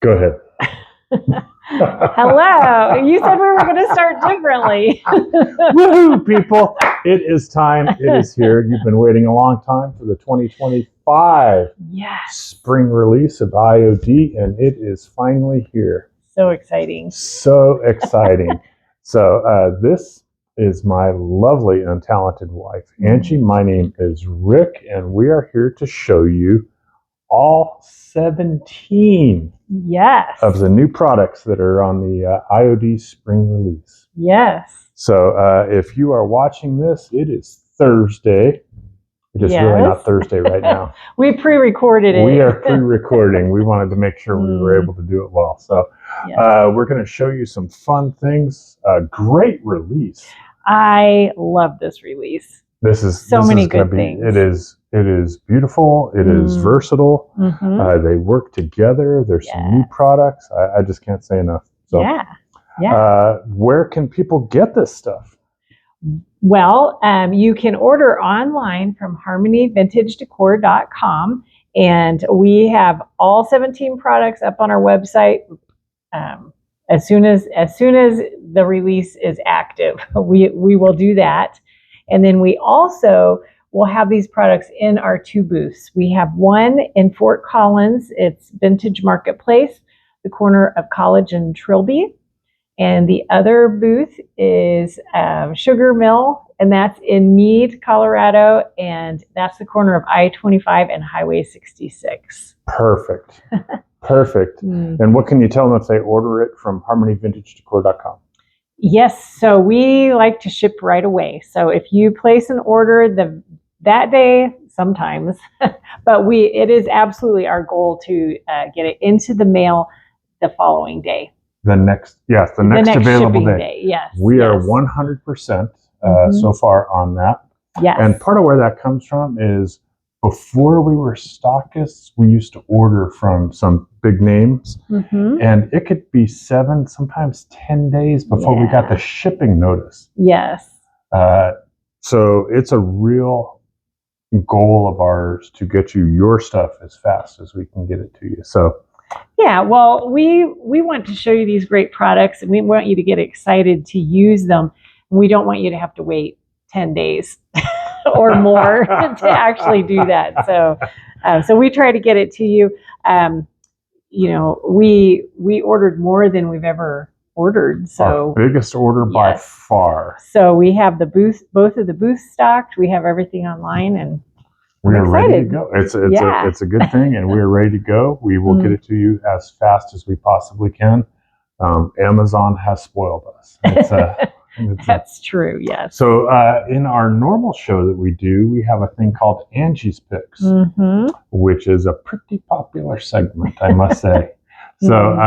Go ahead. Hello. You said we were going to start differently. Woohoo, people. It is time. It is here. You've been waiting a long time for the 2025 spring release of IOD, and it is finally here. So exciting. So exciting. So this is my lovely and talented wife, Angie. My name is Rick, and we are here to show you all 17 of the new products that are on the IOD Spring release. Yes. So if you are watching this, it is Thursday. It is really not Thursday right now. We pre-recorded it. We are pre-recording. We wanted to make sure we were able to do it well. So we're going to show you some fun things. Great release. I love this release. This is so many good things. It is beautiful. It is versatile. They work together. There's some new products. I just can't say enough. So, where can people get this stuff? Well, you can order online from harmonyvintagedecor.com, and we have all 17 products up on our website. As soon as the release is active, we will do that. And then we also will have these products in our 2 booths. We have one in Fort Collins. It's Vintage Marketplace, the corner of College and Trilby. And the other booth is Sugarmill, and that's in Mead, Colorado. And that's the corner of I-25 and Highway 66. Perfect. Perfect. And what can you tell them if they order it from harmonyvintagedecor.com? Yes, so we like to ship right away. So if you place an order that day, sometimes, but it is absolutely our goal to get it into the mail the following day. The next available day. Yes. We are 100% so far on that. Yes. And part of where that comes from is before we were stockists, we used to order from some big names, and it could be 7, sometimes 10 days before we got the shipping notice. Yes. So it's a real goal of ours to get you your stuff as fast as we can get it to you. So yeah, well, we want to show you these great products, and we want you to get excited to use them. We don't want you to have to wait 10 days or more to actually do that. So we try to get it to you. We ordered more than we've ever ordered. So our biggest order by far. So we have both of the booths stocked. We have everything online, and we are ready to go. It's a good thing, and we're ready to go. We will get it to you as fast as we possibly can. Amazon has spoiled us. That's true, yes. So in our normal show that we do, we have a thing called Angie's Picks, which is a pretty popular segment, I must say. So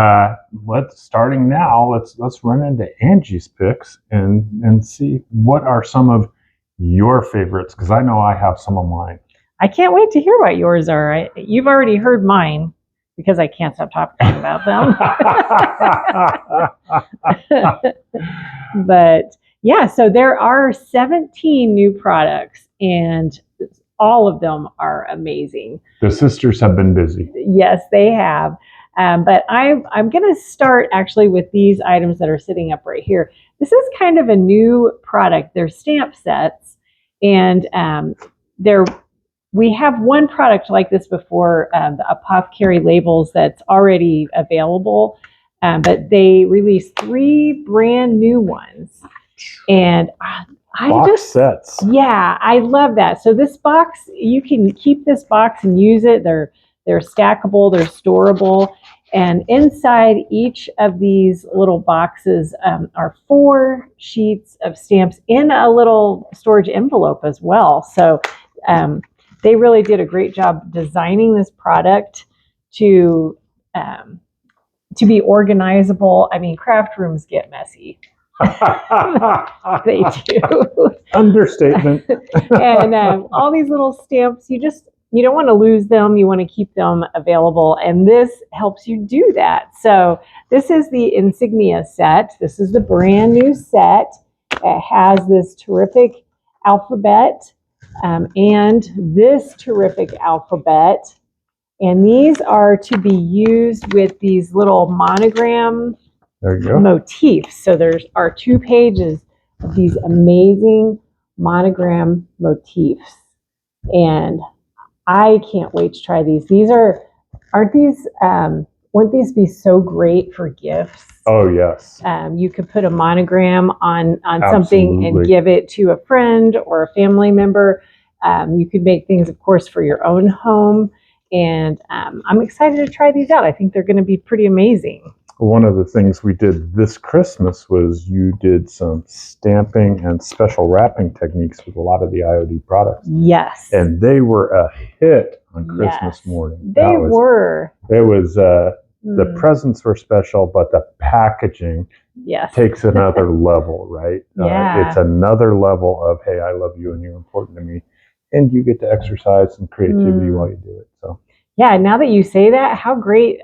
starting now, let's run into Angie's Picks and see what are some of your favorites, because I know I have some of mine. I can't wait to hear what yours are. You've already heard mine, because I can't stop talking about them. But yeah, so there are 17 new products, and all of them are amazing. The sisters have been busy. Yes, they have. But I'm going to start actually with these items that are sitting up right here. This is kind of a new product. They're stamp sets, and we have one product like this before, the apothecary labels that's already available, but they released 3 brand new ones. And box sets. Yeah, I love that. So this box, you can keep this box and use it. They're stackable, they're storable. And inside each of these little boxes are 4 sheets of stamps in a little storage envelope as well. So they really did a great job designing this product to be organizable. I mean, craft rooms get messy. They do. Understatement. And all these little stamps, you don't want to lose them. You want to keep them available. And this helps you do that. So this is the insignia set. This is the brand new set. It has this terrific alphabet and this terrific alphabet And these are to be used with these little monogram There you go. motifs. So there are 2 pages of these amazing monogram motifs. And I can't wait to try these. Wouldn't these be so great for gifts? Oh, yes. You could put a monogram on something and Absolutely. give it to a friend or a family member. You could make things, of course, for your own home. And I'm excited to try these out. I think they're going to be pretty amazing. One of the things we did this Christmas was you did some stamping and special wrapping techniques with a lot of the IOD products. Yes. And they were a hit on Christmas morning. They were. It was, the presents were special, but the packaging takes another level, right? Yeah. It's another level of, hey, I love you and you're important to me. And you get to exercise some creativity while you do it. So yeah, now that you say that, how great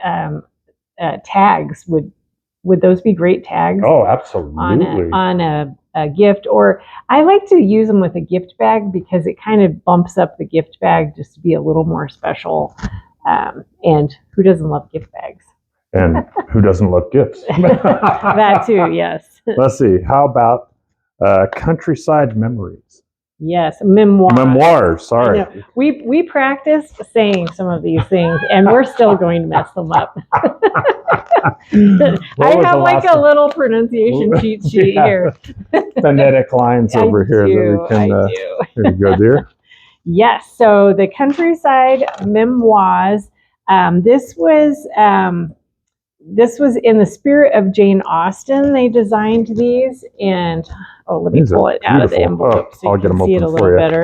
tags would those be great tags? Oh, absolutely. On a gift, or I like to use them with a gift bag because it kind of bumps up the gift bag just to be a little more special. And who doesn't love gift bags? And who doesn't love gifts? That too, yes. Let's see. How about countryside memories? Yes, memoirs. Memoirs, sorry. We practiced saying some of these things, and we're still going to mess them up. I have like a little pronunciation cheat sheet here. Phonetic lines over here that we can. Here you go, dear. Yes. So the countryside memoirs. This was in the spirit of Jane Austen. They designed these, and let me pull it out of the envelope so you can see it a little better.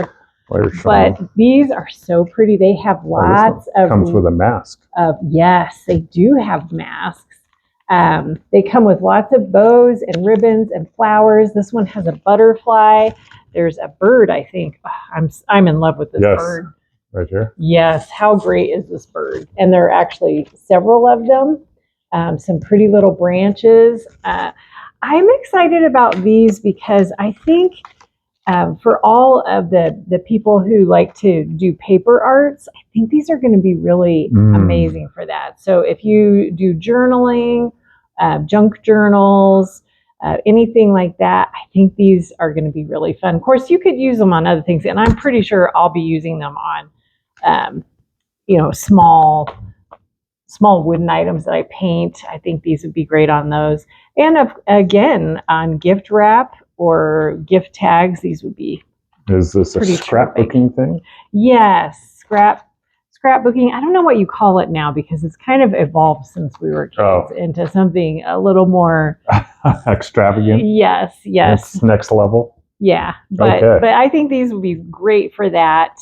But these are so pretty. They have lots of. Comes with a mask. Yes, they do have masks. They come with lots of bows and ribbons and flowers. This one has a butterfly. There's a bird, I think. Oh, I'm in love with this bird. Right here. Yes, how great is this bird? And there are actually several of them. Some pretty little branches. I'm excited about these because I think for all of the people who like to do paper arts, I think these are going to be really amazing for that. So if you do journaling, junk journals, anything like that, I think these are going to be really fun. Of course, you could use them on other things, and I'm pretty sure I'll be using them on, small wooden items that I paint. I think these would be great on those. And again, on gift wrap or gift tags, these would be. Is this a scrapbooking thing? Yes, scrapbooking. I don't know what you call it now because it's kind of evolved since we were kids into something a little more extravagant. Yes. That's next level. Yeah, but I think these would be great for that.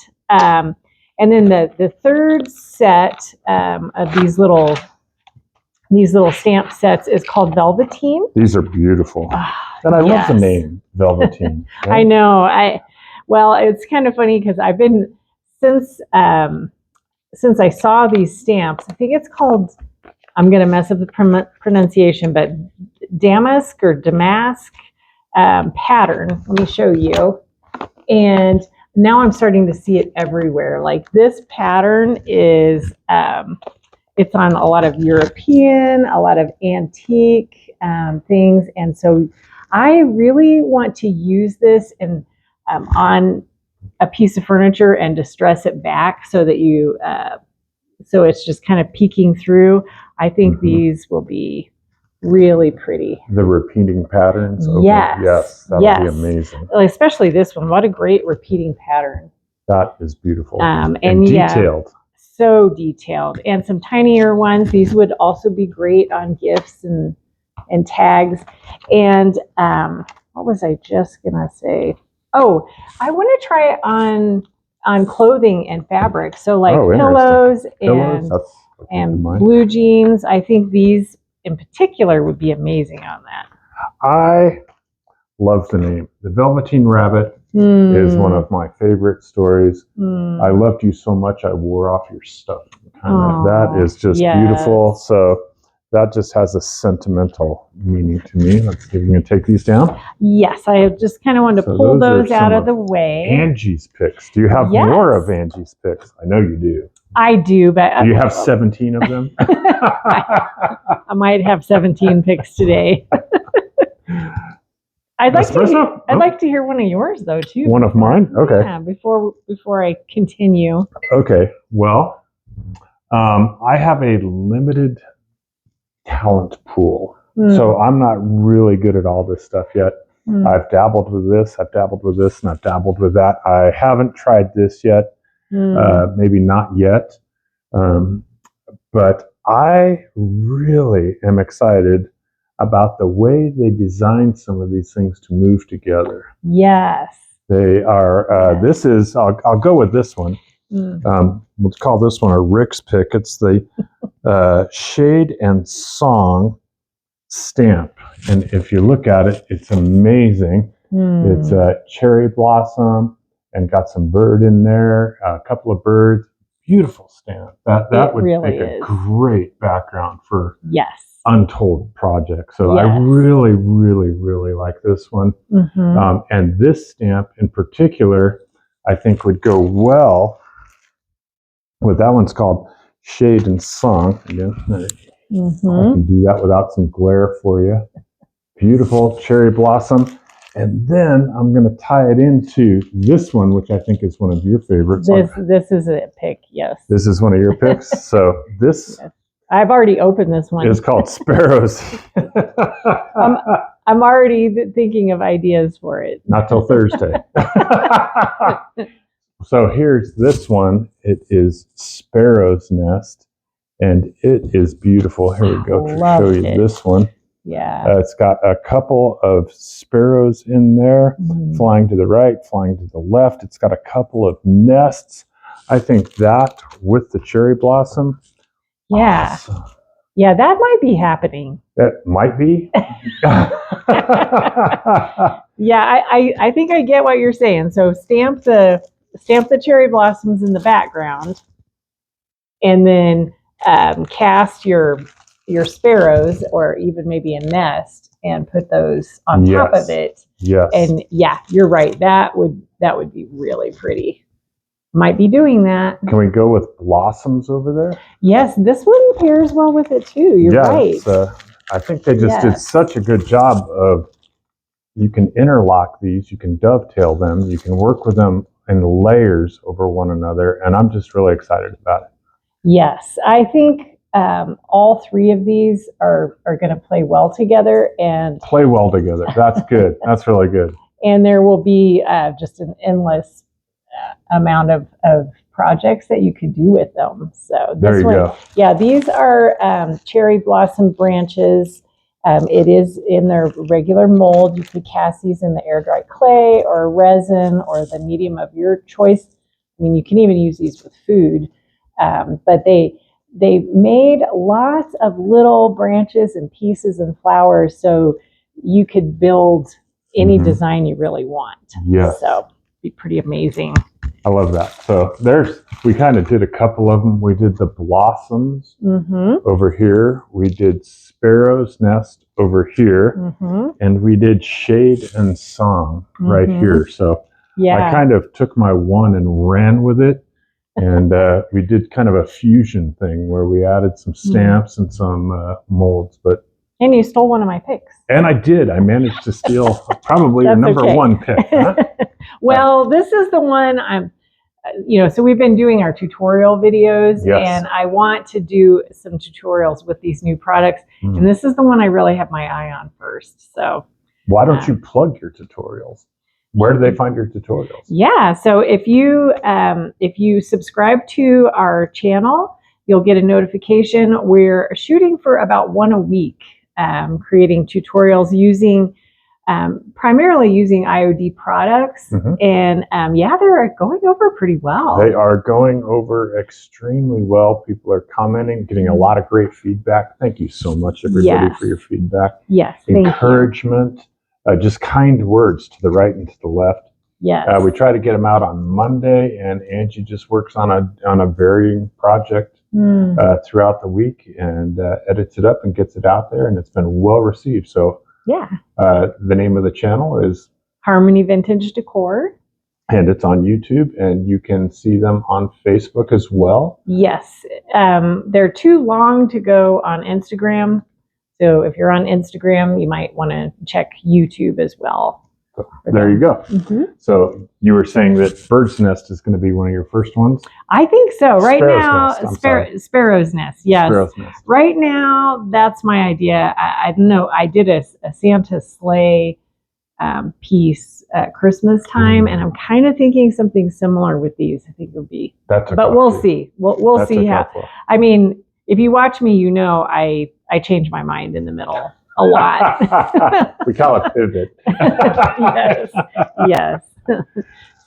And then the third set of these little stamp sets is called Velveteen. These are beautiful. And I love the name Velveteen. Yeah. I know. Well, it's kind of funny because I've been since I saw these stamps. I think it's called. I'm going to mess up the pronunciation, but damask or damask pattern. Let me show you. And now I'm starting to see it everywhere. Like this pattern is, it's on a lot of European, a lot of antique things. And so I really want to use this on a piece of furniture and distress it back so that so it's just kind of peeking through. I think these will be really pretty. The repeating patterns? Yes. That'll be amazing. Especially this one. What a great repeating pattern. That is beautiful. And detailed. So detailed. And some tinier ones. These would also be great on gifts and tags. And what was I just going to say? Oh, I want to try it on clothing and fabric. So like pillows and blue jeans. I think these in particular would be amazing on that. I love the name. The Velveteen Rabbit is one of my favorite stories. I loved you so much I wore off your stuff. That is just beautiful. So that just has a sentimental meaning to me. Let's see if we can take these down. Yes, I just kind of wanted to pull those out of the way. Angie's picks. Do you have more of Angie's picks? I know you do. I do, but Do you have 17 of them? I might have 17 picks today. I'd like to hear one of yours though too. One of mine? Okay. Yeah, before I continue. Okay. Well, I have a limited talent pool. So I'm not really good at all this stuff yet. I've dabbled with this, I've dabbled with this, and I've dabbled with that. I haven't tried this yet. Maybe not yet. But I really am excited about the way they designed some of these things to move together. Yes. They are, this is, I'll go with this one. We'll call this one a Rick's pick. It's the Shade and Song stamp. And if you look at it, it's amazing. It's a cherry blossom and got some bird in there, a couple of birds. Beautiful stamp. That would really make a great background for untold projects. So I really, really, really like this one. And this stamp in particular, I think would go well with that one's called Shade and Song. Again, I can do that without some glare for you. Beautiful cherry blossom. And then I'm going to tie it into this one, which I think is one of your favorites. This is a pick, yes. This is one of your picks. So this... Yes. I've already opened this one. It's called Sparrows. I'm already thinking of ideas for it. Not till Thursday. So here's this one. It is Sparrow's Nest, and it is beautiful. Here we go to show you this one. Yeah. It's got a couple of sparrows in there, flying to the right, flying to the left. It's got a couple of nests. I think that with the cherry blossom. Yeah. Awesome. Yeah, that might be happening. That might be. Yeah, I think I get what you're saying. So stamp the cherry blossoms in the background, and then cast your sparrows, or even maybe a nest, and put those on top of it. Yes. And yeah, you're right. That would be really pretty. Might be doing that. Can we go with blossoms over there? Yes, this one pairs well with it too. You're right. I think they just did such a good job of, you can interlock these, you can dovetail them, you can work with them in layers over one another, and I'm just really excited about it. Yes, I think all three of these are going to play well together. Play well together. That's good. That's really good. And there will be just an endless amount of projects that you could do with them. So there you go. Yeah, these are cherry blossom branches. It is in their regular mold. You could cast these in the air dry clay or resin or the medium of your choice. I mean, you can even use these with food. But they made lots of little branches and pieces and flowers, so you could build any design you really want. Yes. So be pretty amazing. I love that. So we kind of did a couple of them. We did the blossoms over here. We did Sparrow's Nest over here. And we did Shade and Song right here. So I kind of took my one and ran with it. And we did kind of a fusion thing where we added some stamps and some molds. And you stole one of my picks. And I did. I managed to steal probably your number one pick. Huh? Well, this is the one so we've been doing our tutorial videos, and I want to do some tutorials with these new products. And this is the one I really have my eye on first. So why don't you plug your tutorials? Where do they find your tutorials? Yeah, so if you subscribe to our channel, you'll get a notification. We're shooting for about one a week, creating tutorials primarily using IOD products. And they're going over pretty well. They are going over extremely well. People are commenting, getting a lot of great feedback. Thank you so much, everybody, for your feedback. Yes, encouragement. Just kind words to the right and to the left. Yes. We try to get them out on Monday, and Angie just works on a varying project throughout the week and edits it up and gets it out there, and it's been well received. So the name of the channel is Harmony Vintage Decor. And it's on YouTube, and you can see them on Facebook as well. Yes. They're too long to go on Instagram. So if you're on Instagram, you might want to check YouTube as well. So there you go. Mm-hmm. So you were saying that Bird's Nest is going to be one of your first ones? I think so. Right now, Sparrow's Nest. Yes. Sparrow's Nest. Right now, that's my idea. I don't know. I did a Santa sleigh piece at Christmas time, and I'm kind of thinking something similar with these. I think it would be. But we'll see. We'll see how. I mean, if you watch me, you know I change my mind in the middle a lot. We call it pivot. Yes.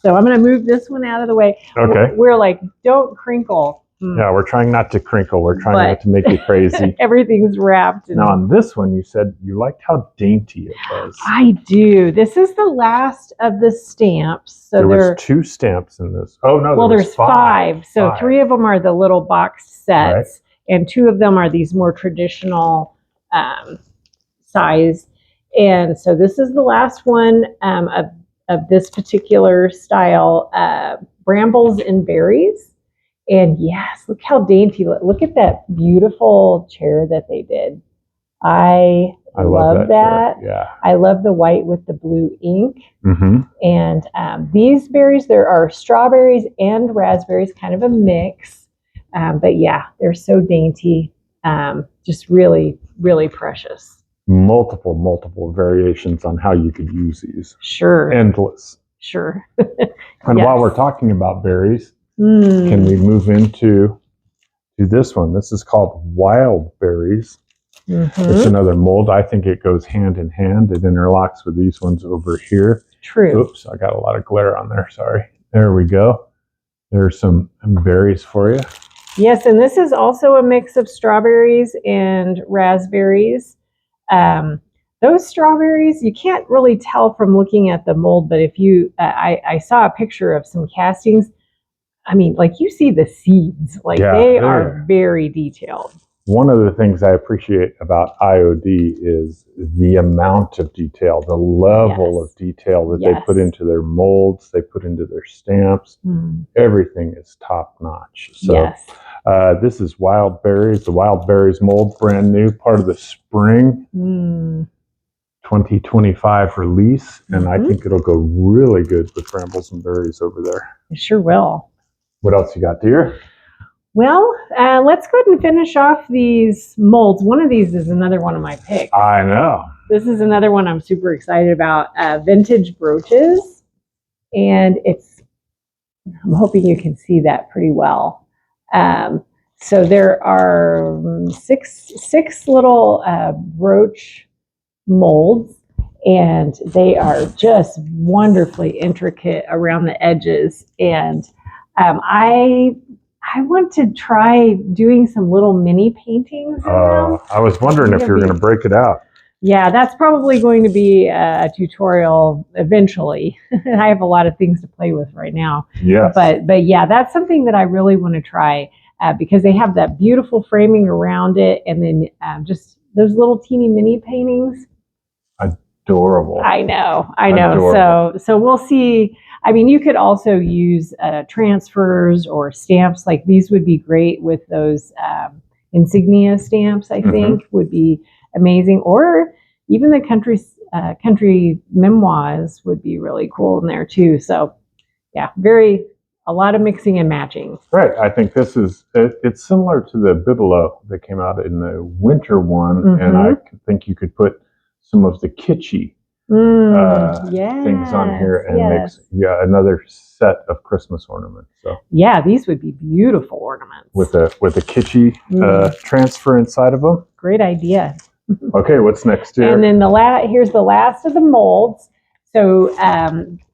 So I'm going to move this one out of the way. Okay. We're like, don't crinkle. Yeah, we're trying not to crinkle. We're trying not to make you crazy. Everything's wrapped. Now, on this one, you said you liked how dainty it was. I do. This is the last of the stamps. So there was 2 stamps in this. Oh, no, well, there's 5. So 3 of them are the little boxed sets, right, and 2 of them are these more traditional size. And so this is the last one of this particular style, brambles and berries. And yes, look how dainty. Look at that beautiful chair that they did. I love that. Yeah. I love the white with the blue ink. Mm-hmm. And these berries, there are strawberries and raspberries, kind of a mix. But yeah, they're so dainty. Just really, really precious. Multiple variations on how you could use these. Sure. Endless. Sure. And while we're talking about berries, can we move into this one? This is called Wild Berries. Mm-hmm. It's another mold. I think it goes hand in hand. It interlocks with these ones over here. True. Oops, I got a lot of glare on there. Sorry. There we go. There's some berries for you. Yes, and this is also a mix of strawberries and raspberries. Those strawberries, you can't really tell from looking at the mold, but if you, I saw a picture of some castings. I mean, like you see the seeds, like they are very detailed. One of the things I appreciate about IOD is the amount of detail, the level of detail that they put into their molds, they put into their stamps. Everything is top notch. So this is Wild Berries, the Wild Berries mold, brand new, part of the spring 2025 release. And I think it'll go really good with brambles and berries over there. It sure will. What else you got, dear? Well, let's go ahead and finish off these molds. One of these is another one of my picks. I know. This is another one I'm super excited about. Vintage brooches. And I'm hoping you can see that pretty well. So there are six little brooch molds. And they are just wonderfully intricate around the edges. And I want to try doing some little mini paintings. I was wondering if you were going to break it out. Yeah, that's probably going to be a tutorial eventually. I have a lot of things to play with right now. Yes. But yeah, that's something that I really want to try because they have that beautiful framing around it, and then just those little teeny mini paintings. Adorable. I know. Adorable. So we'll see. I mean, you could also use transfers or stamps. Like these would be great with those insignia stamps, I think would be amazing. Or even the country memoirs would be really cool in there too. So yeah, a lot of mixing and matching. Right. I think it's similar to the bibelot that came out in the winter one. And I think you could put some of the kitschy things on here and makes another set of Christmas ornaments. So yeah, these would be beautiful ornaments with a kitschy transfer inside of them. Great idea. Okay, what's next here? And then here's the last of the molds. So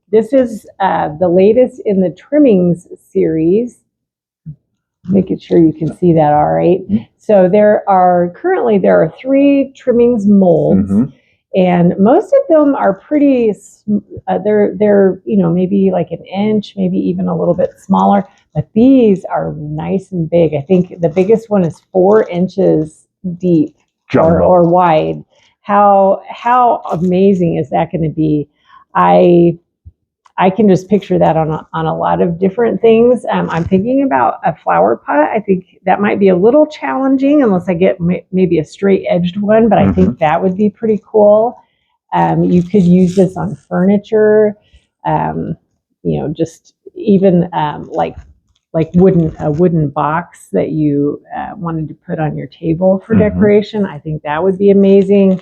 this is the latest in the trimmings series. Making sure you can see that all right. So there are 3 trimmings molds. And most of them are pretty, they're maybe like an inch, maybe even a little bit smaller. But these are nice and big. I think the biggest one is 4 inches deep or wide. How amazing is that going to be? I I can just picture that on a lot of different things. I'm thinking about a flower pot. I think that might be a little challenging unless I get maybe a straight edged one, but I think that would be pretty cool. You could use this on furniture, just even like a wooden box that you wanted to put on your table for decoration. I think that would be amazing.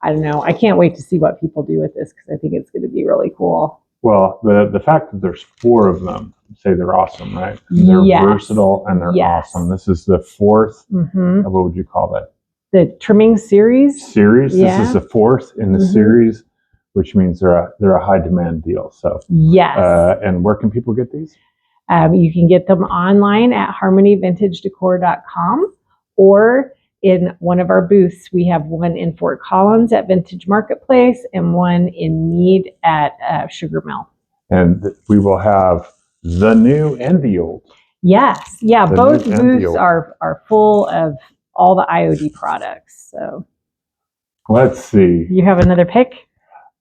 I don't know. I can't wait to see what people do with this because I think it's going to be really cool. Well, the fact that there's 4 of them, say they're awesome, right? They're versatile and they're awesome. This is the 4th. What would you call that? The trimming series. This is the 4th in the series, which means they're a high demand deal. So and where can people get these? You can get them online at harmonywintagedecor.com, or in one of our booths. We have one in Fort Collins at Vintage Marketplace and one in Mead at Sugarmill. And we will have the new and the old. Yes. Yeah, both booths are full of all the IOD products. So let's see. You have another pick?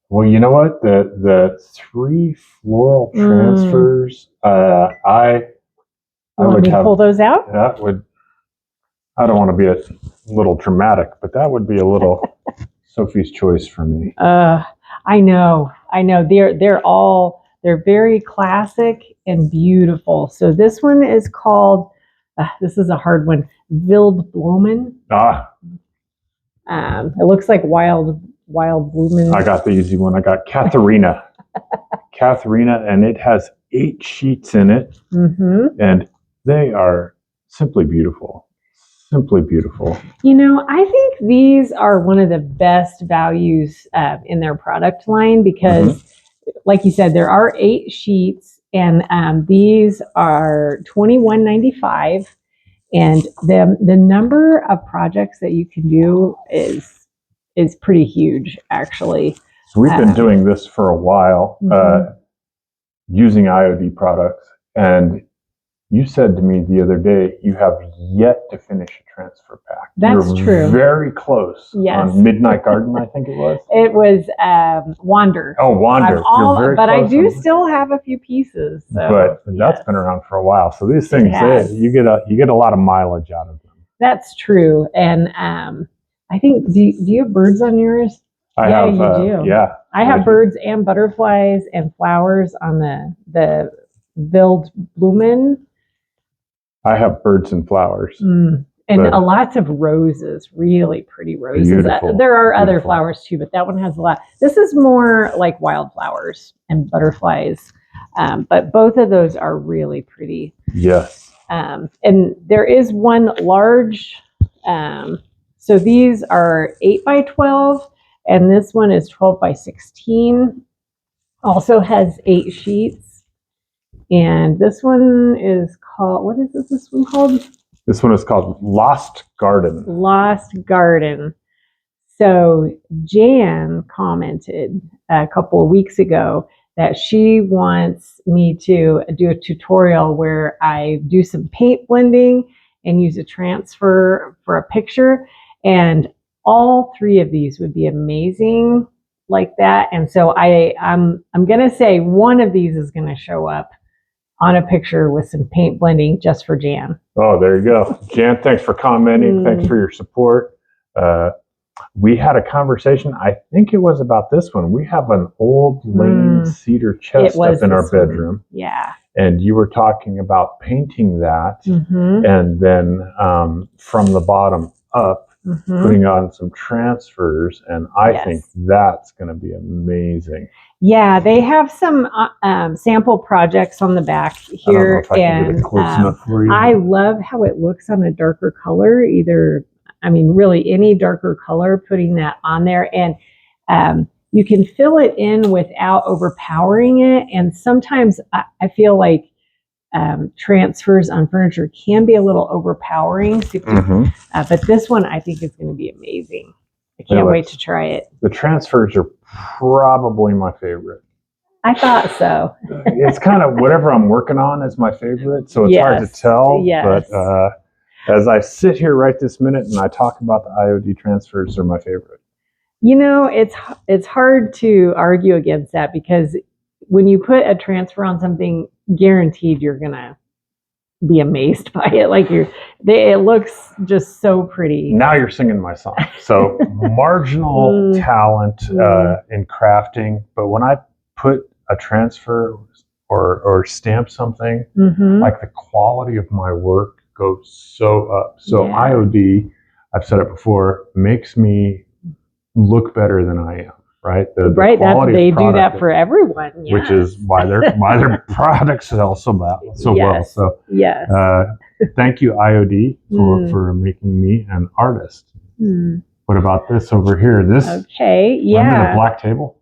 Well, you know what? The 3 floral transfers, I would pull those out? That would. I don't want to be a little dramatic, but that would be a little Sophie's choice for me. I know. They're very classic and beautiful. So this one is called, this is a hard one, Wildblumen. It looks like wild Blumen. I got the easy one. I got Katharina. Katharina, and it has 8 sheets in it, and they are simply beautiful. Simply beautiful. I think these are one of the best values in their product line because, like you said, there are 8 sheets, and these are $21.95. And the number of projects that you can do is pretty huge, actually. So we've been doing this for a while, using IOD products, and you said to me the other day, you have yet to finish a transfer pack. That's true. Very close. Yes. On Midnight Garden, I think it was. It was Wander. Oh, Wander. But I do still have a few pieces. So, but that's been around for a while. So these things, you get a lot of mileage out of them. That's true. And I think, do you have birds on yours? I have. You do. Yeah. I have birds and butterflies and flowers on the Wildblumen. I have birds and flowers. And lots of roses, really pretty roses. Beautiful. There are other flowers too, but that one has a lot. This is more like wildflowers and butterflies. But both of those are really pretty. Yes. And there is one large, so these are 8 by 12, and this one is 12 by 16. Also has 8 sheets. And this one is called, what is this one called? This one is called Lost Garden. Lost Garden. So Jan commented a couple of weeks ago that she wants me to do a tutorial where I do some paint blending and use a transfer for a picture. And all 3 of these would be amazing like that. And so I'm going to say one of these is going to show up on a picture with some paint blending just for Jan. Oh, there you go. Jan, thanks for commenting. Thanks for your support. We had a conversation, I think it was about this one. We have an old Lane cedar chest up in our bedroom. One. Yeah. And you were talking about painting that and then from the bottom up, putting on some transfers. And I think that's going to be amazing. Yeah, they have some sample projects on the back here, and I love how it looks on a darker color. Really any darker color, putting that on there, and you can fill it in without overpowering it. And sometimes I feel like transfers on furniture can be a little overpowering, but this one I think is going to be amazing. I can't wait to try it. The transfers are probably my favorite. I thought so. It's kind of whatever I'm working on is my favorite, so it's hard to tell. But as I sit here right this minute and I talk about the IOD transfers, they're my favorite. It's hard to argue against that because when you put a transfer on something, guaranteed you're gonna be amazed by it. Like it looks just so pretty. Now you're singing my song. So marginal talent in crafting, but when I put a transfer or stamp something, like the quality of my work goes so up. So IOD, I've said it before, makes me look better than I am. Right, the quality they of do that for everyone, which is why their products sell so well. So thank you, IOD, for making me an artist. What about this over here? This remember the black table?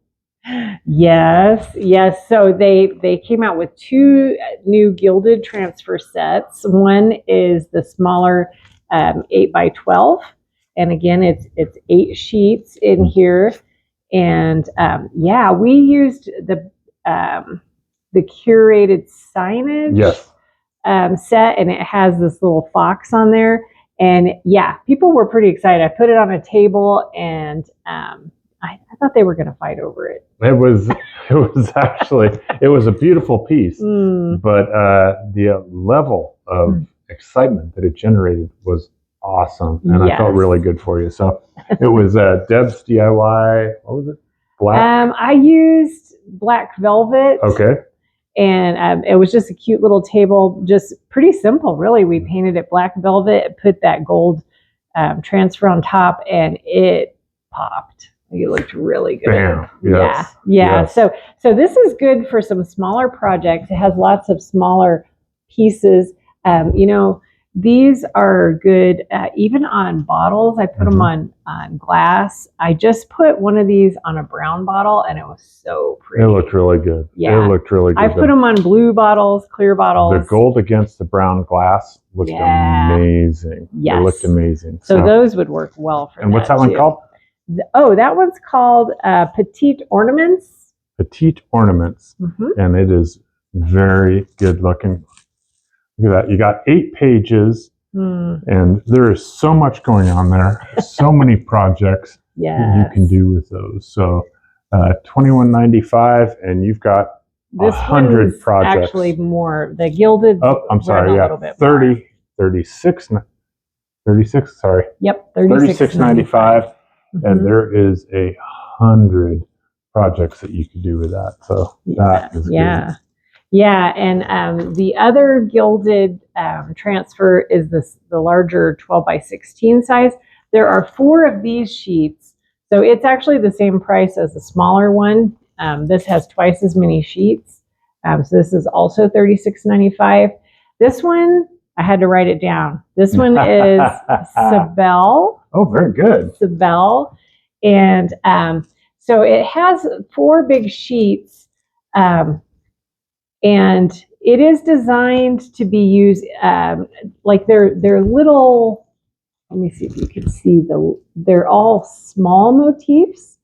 Yes. So they came out with 2 new gilded transfer sets. One is the smaller 8x12, and again it's 8 sheets in here. And we used the curated signage set, and it has this little fox on there. And people were pretty excited. I put it on a table, and I thought they were going to fight over it. It was actually a beautiful piece, but the level of excitement that it generated was awesome, and I felt really good for you. So it was Deb's DIY. What was it? Black. I used black velvet. Okay. And it was just a cute little table, just pretty simple, really. We painted it black velvet, put that gold transfer on top, and it popped. It looked really good. Bam. Yes. Yes. So this is good for some smaller projects. It has lots of smaller pieces. These are good even on bottles. I put them on glass. I just put one of these on a brown bottle, and it was so pretty. It looked really good. Yeah. It looked really good. I put them on blue bottles, clear bottles. The gold against the brown glass looked amazing. Yes. It looked amazing. So those would work well for And what's that one called? That one's called Petite Ornaments. Petite Ornaments. And it is very good looking. Look at that. You got 8 pages, and there is so much going on there. So many projects that you can do with those. So $21.95, and you've got 100 projects. Actually more. The gilded. Oh, I'm sorry. Yeah, 36. Sorry. Yep, $36.95, and there is 100 projects that you can do with that. So that is good. Yeah, and the other gilded transfer is the larger 12x16 size. There are 4 of these sheets, so it's actually the same price as the smaller one. This has twice as many sheets, so this is also $36.95. This one, I had to write it down. This one is Sabelle. Oh, very good. Sabelle, and so it has 4 big sheets. And it is designed to be used like they're little. Let me see if you can see they're all small motifs.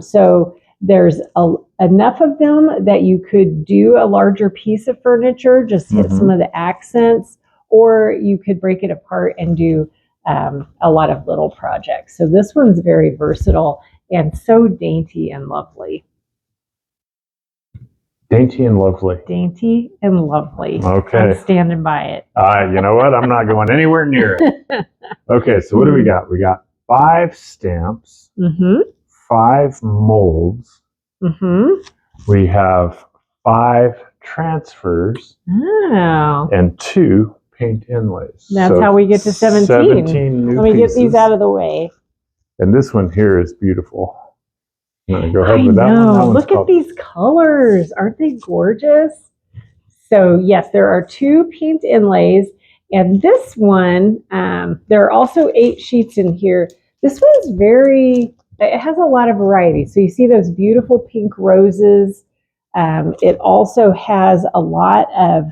So there's enough of them that you could do a larger piece of furniture, just hit some of the accents, or you could break it apart and do a lot of little projects. So this one's very versatile and so dainty and lovely. Dainty and lovely. Dainty and lovely. Okay. I'm standing by it. You know what? I'm not going anywhere near it. Okay, so what do we got? We got 5 stamps, 5 molds. We have 5 transfers and 2 paint inlays. That's how we get to 17. 17 new Let me pieces. get these out of the way. And this one here is beautiful. Go ahead with that one. Look at these colors. Aren't they gorgeous? So yes, there are 2 paint inlays, and this one, there are also 8 sheets in here. This one's it has a lot of variety. So you see those beautiful pink roses. It also has a lot of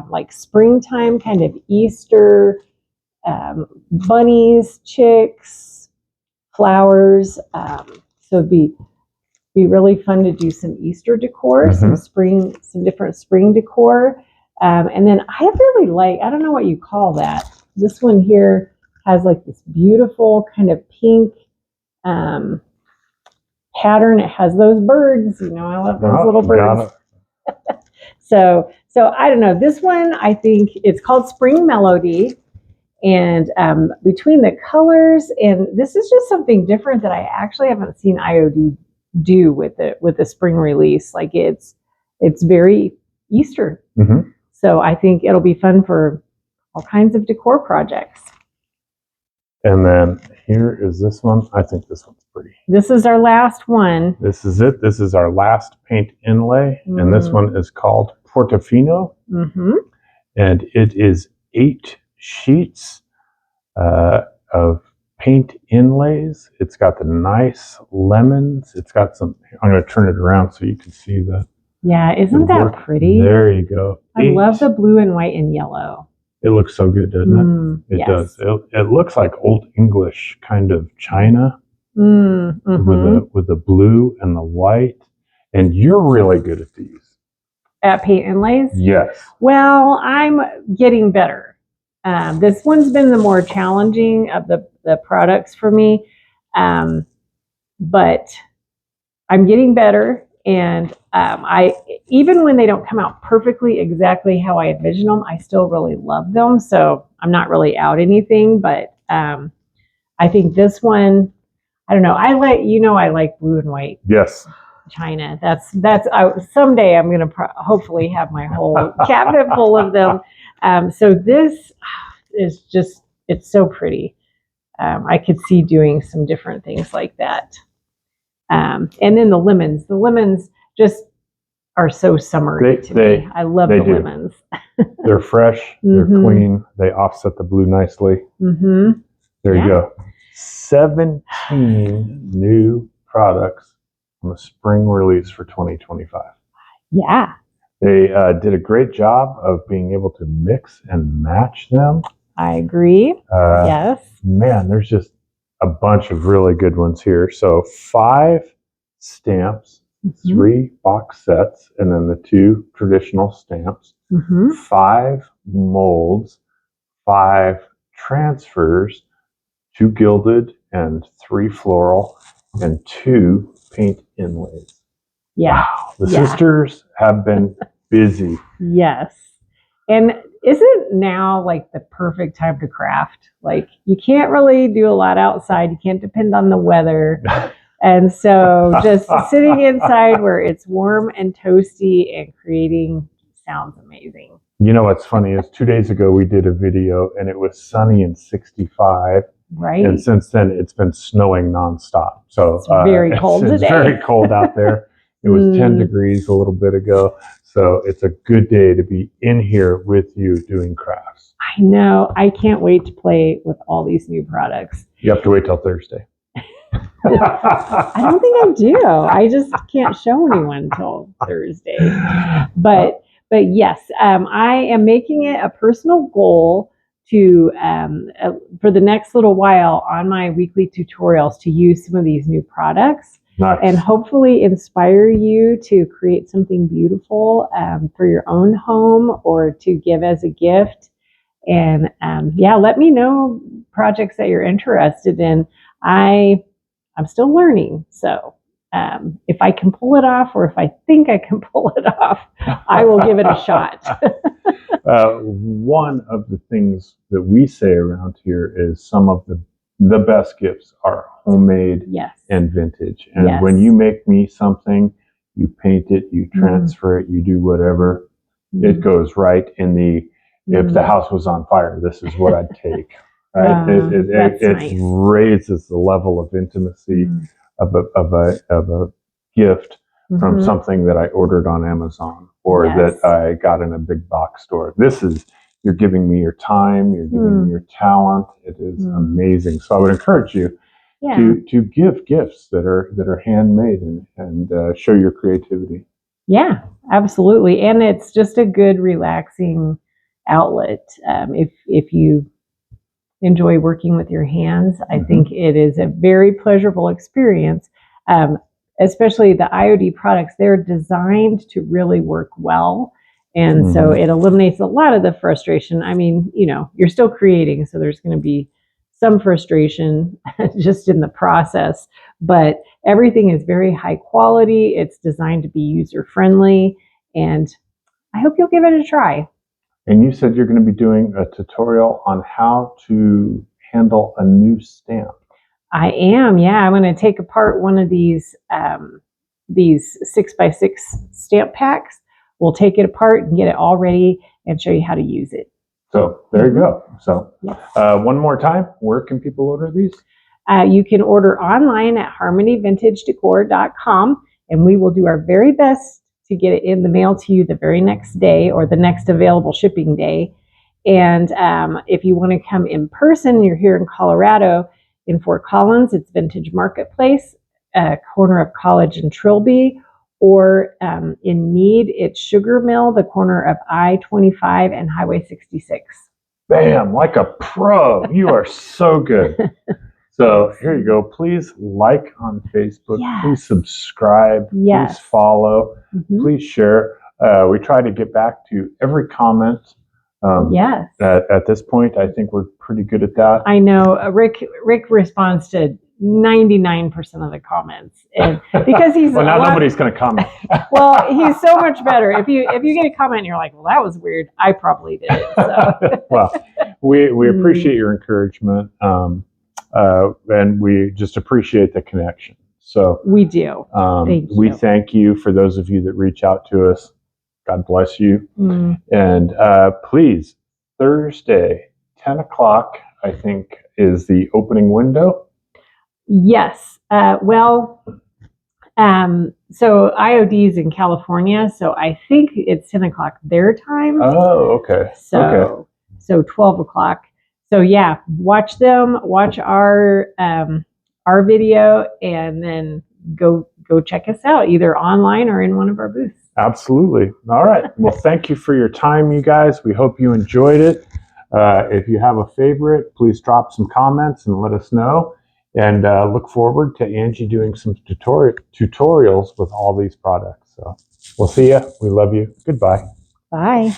like springtime, kind of Easter, bunnies, chicks, flowers. So it'd be really fun to do some Easter decor, some different spring decor. And then I really like, I don't know what you call that. This one here has like this beautiful kind of pink pattern. It has those birds, I love those little birds. So I don't know. This one, I think it's called Spring Melody. And between the colors, and this is just something different that I actually haven't seen IOD do with the spring release. Like it's very Easter. Mm-hmm. So I think it'll be fun for all kinds of decor projects. And then here is this one. I think this one's pretty. This is our last one. This is it. This is our last paint inlay. And this one is called Portofino. Mm-hmm. And it is 8 sheets of paint inlays. It's got the nice lemons. It's got some, I'm going to turn it around so you can see the. Yeah, isn't that pretty? There you go. I love the blue and white and yellow. It looks so good, doesn't it? It does. It looks like Old English kind of china with the blue and the white. And you're really good at these. At paint inlays? Yes. Well, I'm getting better. This one's been the more challenging of the products for me, but I'm getting better. And I even when they don't come out perfectly exactly how I envision them, I still really love them. So I'm not really out anything, but I think this one, I don't know. I like blue and white. Yes. China. Someday I'm going to hopefully have my whole cabinet full of them. So this is just, it's so pretty. I could see doing some different things like that. And then the lemons just are so summery to me. I love the lemons. They're fresh, they're clean, they offset the blue nicely. Mm-hmm. There you go. 17 new products on the spring release for 2025. Yeah. They did a great job of being able to mix and match them. I agree. Yes. Man, there's just a bunch of really good ones here. So 5 stamps, 3 box sets, and then the 2 traditional stamps, 5 molds, 5 transfers, 2 gilded and 3 floral, and 2 paint inlays. Yeah. Wow. The sisters have been busy. Yes. And isn't now like the perfect time to craft? Like you can't really do a lot outside. You can't depend on the weather. And so just sitting inside where it's warm and toasty and creating sounds amazing. You know what's funny is 2 days ago we did a video and it was sunny and 65. Right. And since then it's been snowing nonstop. So it's very cold today. It's very cold out there. It was 10 degrees a little bit ago. So it's a good day to be in here with you doing crafts. I know. I can't wait to play with all these new products. You have to wait till Thursday. I don't think I do. I just can't show anyone until Thursday. But yes, I am making it a personal goal to for the next little while on my weekly tutorials to use some of these new products. Nice. And hopefully inspire you to create something beautiful for your own home or to give as a gift. And let me know projects that you're interested in. I'm still learning. So if I can pull it off, or if I think I can pull it off, I will give it a shot. One of the things that we say around here is some of the best gifts are homemade and vintage. And when you make me something, you paint it, you transfer it, you do whatever, it goes right in the, if the house was on fire, this is what I'd take. Right? It nice. Raises the level of intimacy of a gift from something that I ordered on Amazon or that I got in a big box store. This is, you're giving me your time, you're giving me your talent. It is amazing. So I would encourage you to give gifts that are handmade and show your creativity. Yeah, absolutely. And it's just a good, relaxing outlet. If you enjoy working with your hands, I think it is a very pleasurable experience. Especially the IOD products, they're designed to really work well. And so it eliminates a lot of the frustration. I mean, you're still creating, so there's going to be some frustration just in the process, but everything is very high quality. It's designed to be user friendly, And I hope you'll give it a try. And you said you're going to be doing a tutorial on how to handle a new stamp. I am, yeah. I'm going to take apart one of these 6x6 stamp packs. We'll take it apart and get it all ready and show you how to use it. So there you go. So one more time, where can people order these? You can order online at harmonywintagedecor.com, and we will do our very best to get it in the mail to you the very next day or the next available shipping day. And if you want to come in person, you're here in Colorado, in Fort Collins, it's Vintage Marketplace, corner of College and Trilby, or in Mead, it's Sugarmill, the corner of I-25 and Highway 66. Bam, like a pro. You are so good. So here you go. Please like on Facebook. Yes. Please subscribe. Yes. Please follow. Please share. We try to get back to every comment. Yes. At this point, I think we're pretty good at that. I know. Rick responds to 99% of the comments, and because he's well, now nobody's going to comment. Well, he's so much better. If you get a comment and you're like, well, that was weird, I probably did it. So. Well, we appreciate your encouragement, and we just appreciate the connection. So we do. We thank you for those of you that reach out to us. God bless you. And please, Thursday, 10 o'clock, I think, is the opening window. Yes. So IOD is in California, so I think it's 10 o'clock their time. Oh, okay. So 12 o'clock. So yeah, watch them, watch our video, and then go check us out either online or in one of our booths. Absolutely. All right. Well, thank you for your time, you guys. We hope you enjoyed it. If you have a favorite, please drop some comments and let us know. And look forward to Angie doing some tutorials with all these products. So we'll see you. We love you. Goodbye. Bye.